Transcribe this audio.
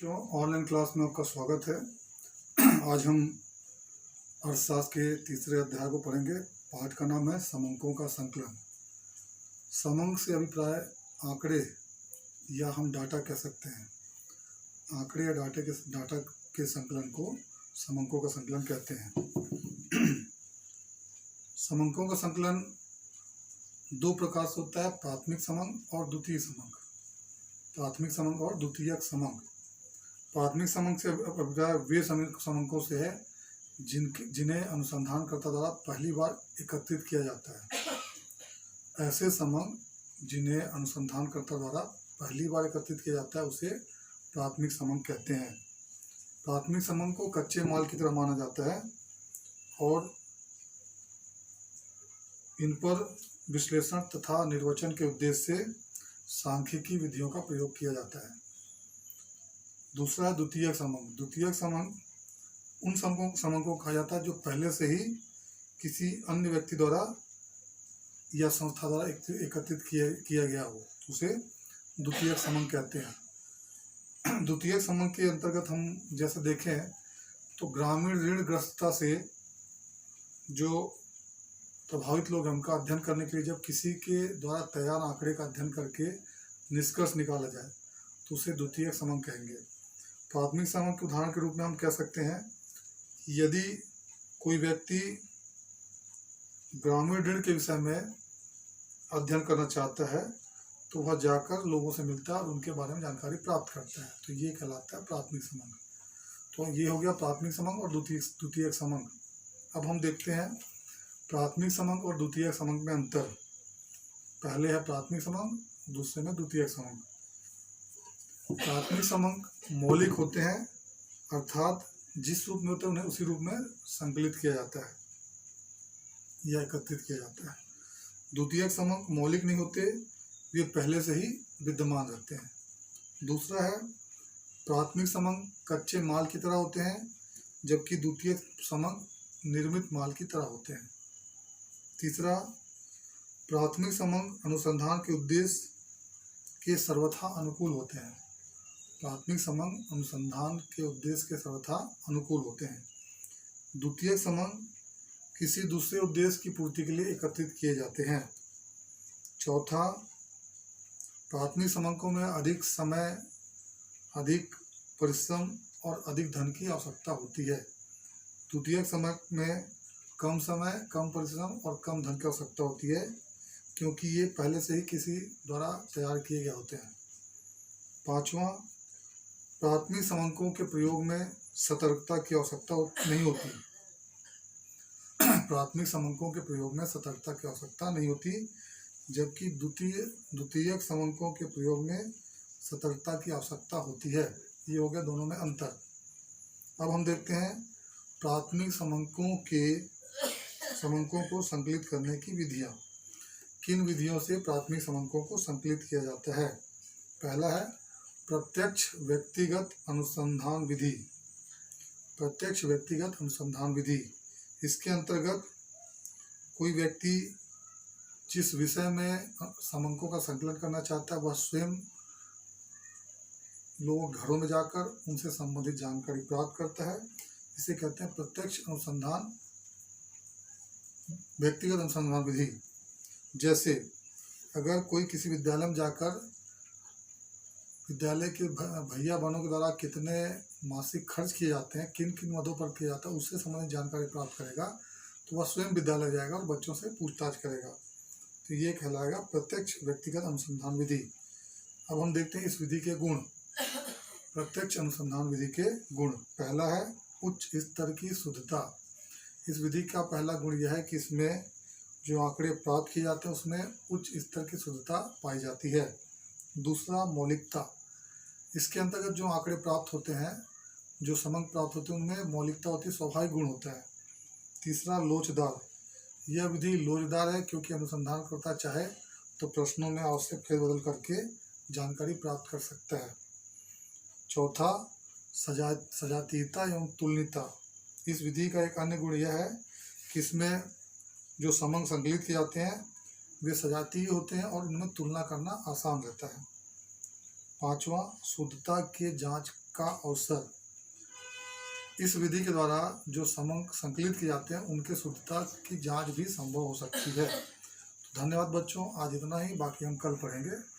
बच्चों, online class में आपका स्वागत है। आज हम अर्थशास्त्र के तीसरे अध्याय को पढ़ेंगे। पाठ का नाम है समंकों का संकलन। समंक से अभिप्राय आंकड़े या हम डाटा कह सकते हैं। आंकड़े या डाटा के संकलन को समंकों का संकलन कहते हैं। समंकों का संकलन दो प्रकार से होता है, प्राथमिक समंक और द्वितीयक समंक। प्राथमिक समंक और द्वितीयक समंक। प्राथमिक समंक से अभिप्राय वे समंकों से है जिन्हें अनुसंधानकर्ता द्वारा पहली बार एकत्रित किया जाता है। ऐसे समंक जिन्हें अनुसंधानकर्ता द्वारा पहली बार एकत्रित किया जाता है उसे प्राथमिक समंक कहते हैं। प्राथमिक समंक को कच्चे माल की तरह माना जाता है और इन पर विश्लेषण तथा निर्वचन के उद्देश्य से सांख्यिकी विधियों का प्रयोग किया जाता है। दूसरा है द्वितीयक समंक। द्वितीयक समंक उन समंकों को कहा जाता है जो पहले से ही किसी अन्य व्यक्ति द्वारा या संस्था द्वारा एकत्रित किया गया हो, उसे द्वितीयक समंक कहते हैं। द्वितीयक समंक के अंतर्गत हम जैसे देखें तो ग्रामीण ऋणग्रस्तता से जो प्रभावित लोग हैं उनका अध्ययन करने के लिए जब किसी के द्वारा तैयार आंकड़े का अध्ययन करके निष्कर्ष निकाला जाए तो उसे द्वितीयक समंक कहेंगे। प्राथमिक समंक के उदाहरण के रूप में हम कह सकते हैं यदि कोई व्यक्ति ग्रामीण ऋण के विषय में अध्ययन करना चाहता है तो वह जाकर लोगों से मिलता है और उनके बारे में जानकारी प्राप्त करता है, तो ये कहलाता है प्राथमिक समंक। तो ये हो गया प्राथमिक समंक और द्वितीयक समंक। अब हम देखते हैं प्राथमिक समंक और द्वितीयक समंक में अंतर। पहले है प्राथमिक समंक, दूसरे में द्वितीयक समंक। प्राथमिक समंक मौलिक होते हैं, अर्थात जिस रूप में होते हैं उन्हें उसी रूप में संकलित किया जाता है या एकत्रित किया जाता है। द्वितीयक समंक मौलिक नहीं होते, वे पहले से ही विद्यमान रहते हैं। दूसरा है प्राथमिक समंक कच्चे माल की तरह होते हैं जबकि द्वितीयक समंक निर्मित माल की तरह होते हैं। तीसरा, प्राथमिक समंक अनुसंधान के उद्देश्य के सर्वथा अनुकूल होते हैं। प्राथमिक समंक अनुसंधान के उद्देश्य के सर्वथा अनुकूल होते हैं। द्वितीयक समंक किसी दूसरे उद्देश्य की पूर्ति के लिए एकत्रित किए जाते हैं। चौथा, प्राथमिक समंकों में अधिक समय, अधिक परिश्रम और अधिक धन की आवश्यकता होती है। द्वितीयक समंक में कम समय, कम परिश्रम और कम धन की आवश्यकता होती है क्योंकि ये पहले से ही किसी द्वारा तैयार किए गए होते हैं। पांचवा, प्राथमिक समंकों के प्रयोग में सतर्कता की आवश्यकता नहीं होती। प्राथमिक समंकों के प्रयोग में सतर्कता की आवश्यकता नहीं होती जबकि द्वितीयक समंकों के प्रयोग में सतर्कता की आवश्यकता होती है। ये हो गया दोनों में अंतर। अब हम देखते हैं प्राथमिक समंकों को संकलित करने की विधियां। किन विधियों से प्राथमिक समंकों को संकलित किया जाता है। पहला है प्रत्यक्ष व्यक्तिगत अनुसंधान विधि। प्रत्यक्ष व्यक्तिगत अनुसंधान विधि, इसके अंतर्गत कोई व्यक्ति जिस विषय में समंकों का संकलन करना चाहता है वह स्वयं लोगों घरों में जाकर उनसे संबंधित जानकारी प्राप्त करता है। इसे कहते हैं प्रत्यक्ष अनुसंधान, व्यक्तिगत अनुसंधान विधि। जैसे अगर कोई किसी विद्यालय में जाकर विद्यालय के भैया बहनों के द्वारा कितने मासिक खर्च किए जाते हैं, किन किन मदों पर किया जाता है, उससे संबंधित जानकारी प्राप्त करेगा तो वह स्वयं विद्यालय जाएगा और बच्चों से पूछताछ करेगा, तो ये कहलाएगा प्रत्यक्ष व्यक्तिगत अनुसंधान विधि। अब हम देखते हैं इस विधि के गुण। प्रत्यक्ष अनुसंधान विधि के गुण। पहला है उच्च स्तर की शुद्धता। इस विधि का पहला गुण यह है कि इसमें जो आंकड़े प्राप्त किए जाते हैं उसमें उच्च स्तर की शुद्धता पाई जाती है। दूसरा, मौलिकता। इसके अंतर्गत जो आंकड़े प्राप्त होते हैं, जो समंक प्राप्त होते हैं उनमें मौलिकता होती है, स्वाभाविक गुण होता है। तीसरा, लोचदार। यह विधि लोचदार है क्योंकि अनुसंधानकर्ता चाहे तो प्रश्नों में आवश्यक फेरबदल करके जानकारी प्राप्त कर सकता है। चौथा, सजातीयता एवं तुलनीयता। इस विधि का एक अन्य गुण यह है कि इसमें जो समंक संकलित किए जाते हैं वे सजातीय होते हैं और उनमें तुलना करना आसान रहता है। पांचवा, शुद्धता के जांच का अवसर। इस विधि के द्वारा जो समंक संकलित किए जाते हैं उनके शुद्धता की जांच भी संभव हो सकती है। तो धन्यवाद बच्चों, आज इतना ही, बाकी हम कल पढ़ेंगे।